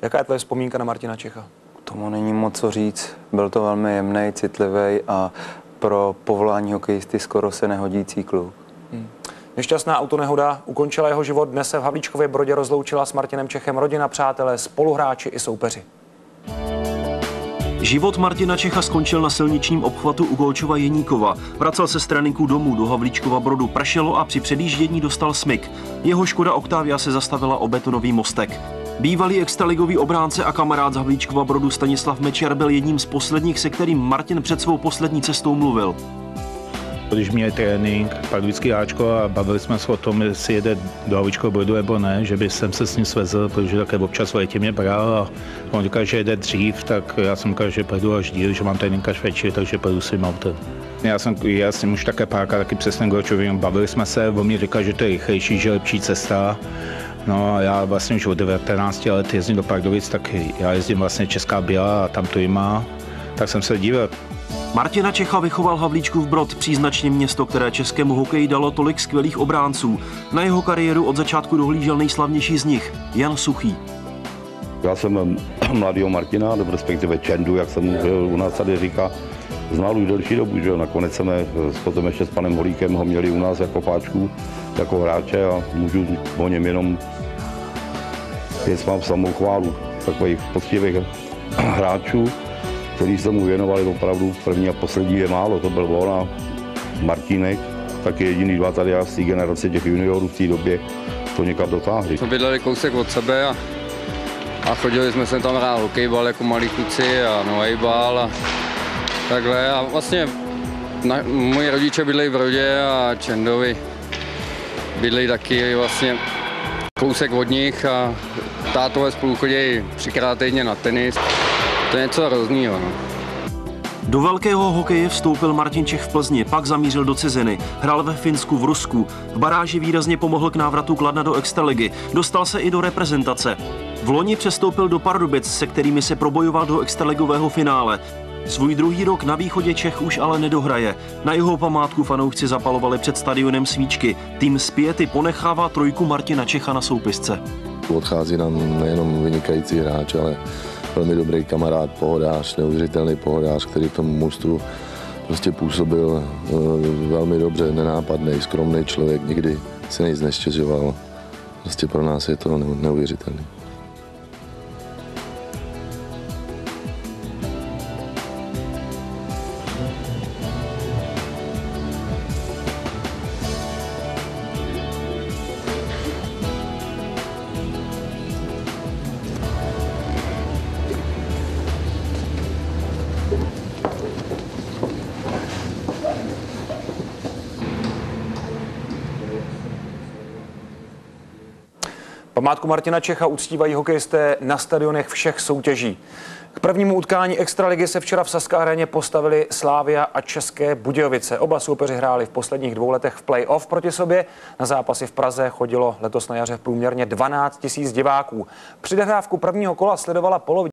Jaká je tvoje vzpomínka na Martina Čecha? Tomu není moc co říct. Byl to velmi jemný, citlivý a pro povolání hokejisty skoro se nehodící kluk. Nešťastná autonehoda ukončila jeho život. Dnes se v Havlíčkově Brodě rozloučila s Martinem Čechem rodina, přátelé, spoluhráči i soupeři. Život Martina Čecha skončil na silničním obchvatu u Golčova Jeníkova. Vracel se z tréninku domů do Havlíčkova Brodu, pršelo a při předjíždění dostal smyk. Jeho Škoda Octavia se zastavila o betonový mostek. Bývalý extraligový obránce a kamarád z Havlíčkova Brodu Stanislav Mečer byl jedním z posledních, se kterým Martin před svou poslední cestou mluvil. Když měli trénink, pak vždycky Ačko a bavili jsme se o tom, jestli jede do Havlíčkova Brodu nebo ne, že by jsem se s ním svezl, protože také občas v létě mě bral a on říkal, že jede dřív, tak já jsem říkal, že pojedu až díl, že mám trénink až večer, takže pojedu svým autem. Já jsem už také párkrát taky přes ten Golčovým, bavili jsme se, on mi říkal, že to je rychlejší, že je lepší cesta. No a já vlastně už od 19 let jezdím do Pardubic, tak já jezdím vlastně Česká Běla a tam to má, tak jsem se divil. Martina Čecha vychoval Havlíčkův Brod, příznačně město, které českému hokeji dalo tolik skvělých obránců. Na jeho kariéru od začátku dohlížel nejslavnější z nich, Jan Suchý. Já jsem mladýho Martina, nebo respektive Čendu, jak jsem u nás tady říká, znal už delší dobu, že nakonec jsme potom ještě s panem Holíkem ho měli u nás jako páčku, jako hráče a můžu o něm jenom mám samou chválu takových poctivých hráčů, který se mu věnovali opravdu první a poslední je málo, to byl on a Martínek, taky jediný dva tady z té generace těch juniorů v té době to někam dotáhli. Jsme bydleli kousek od sebe a chodili jsme se tam hrát hokejbal jako malí kluci a novejbal a takhle a vlastně moji rodiče bydlejí v Brodě a Čendovi bydlejí taky vlastně kousek od nich a tátové spolu chodí 3krát týdně na tenis. To je něco hroznýho. No. Do velkého hokeje vstoupil Martin Čech v Plzni, pak zamířil do ciziny. Hrál ve Finsku, v Rusku. V baráži výrazně pomohl k návratu Kladna do extraligy. Dostal se i do reprezentace. V loni přestoupil do Pardubic, se kterými se probojoval do extraligového finále. Svůj druhý rok na východě Čech už ale nedohraje. Na jeho památku fanoušci zapalovali před stadionem svíčky. Tým z Piety ponechává trojku Martina Čecha na soupisce. Odchází nám nejenom vynikající hráč, ale velmi dobrý kamarád, pohodář, neuvěřitelný pohodář, který v tom mužstvu prostě působil velmi dobře, nenápadný, skromný člověk, nikdy se nic nestěžoval. Prostě pro nás je to neuvěřitelné. Památku Martina Čecha uctívají hokejisté na stadionech všech soutěží. K prvnímu utkání extraligy se včera v Saské aréně postavili Slavia a České Budějovice. Oba soupeři hráli v posledních 2 letech v play-off proti sobě. Na zápasy v Praze chodilo letos na jaře průměrně 12 000 diváků. Předhrávku prvního kola sledovala polovině